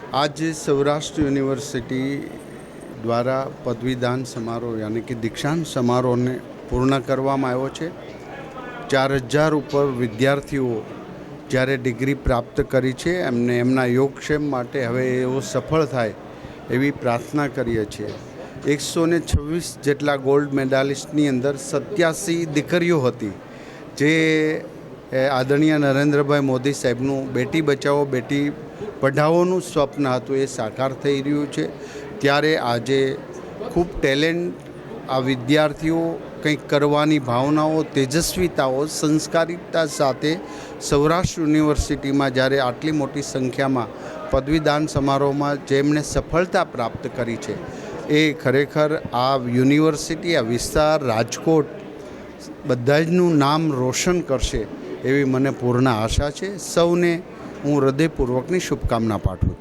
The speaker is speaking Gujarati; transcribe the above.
आज सौराष्ट्र यूनिवर्सिटी द्वारा पदवीदान समारोह यानी कि दीक्षांत समारोह ने पूर्ण करवामां आव्यो छे। 4000 ઉપર વિદ્યાર્થીઓ જ્યારે ડિગ્રી પ્રાપ્ત કરી છે એમને એમના યોગક્ષેમ માટે હવે એવો સફળ થાય એવી પ્રાર્થના કરીએ છીએ। 126 જેટલા ગોલ્ડ મેડાલિસ્ટની અંદર 87 દીકરીઓ હતી, જે આદરણીય નરેન્દ્રભાઈ મોદી સાહેબનું બેટી બચાવો બેટી પઢાઓનું સ્વપ્ન હતું એ સાકાર થઈ રહ્યું છે। ત્યારે આજે ખૂબ ટેલેન્ટ આ વિદ્યાર્થીઓ કંઈક કરવાની ભાવનાઓ, તેજસ્વીતાઓ, સંસ્કારિતા સાથે સૌરાષ્ટ્ર યુનિવર્સિટીમાં જ્યારે આટલી મોટી સંખ્યામાં પદવીદાન સમારોહમાં જેમણે સફળતા પ્રાપ્ત કરી છે એ ખરેખર આ યુનિવર્સિટી, આ વિસ્તાર, રાજકોટ બધા જનું નામ રોશન કરશે એવી મને પૂર્ણ આશા છે। સૌને હું હૃદયપૂર્વકની શુભકામના પાઠવું છું।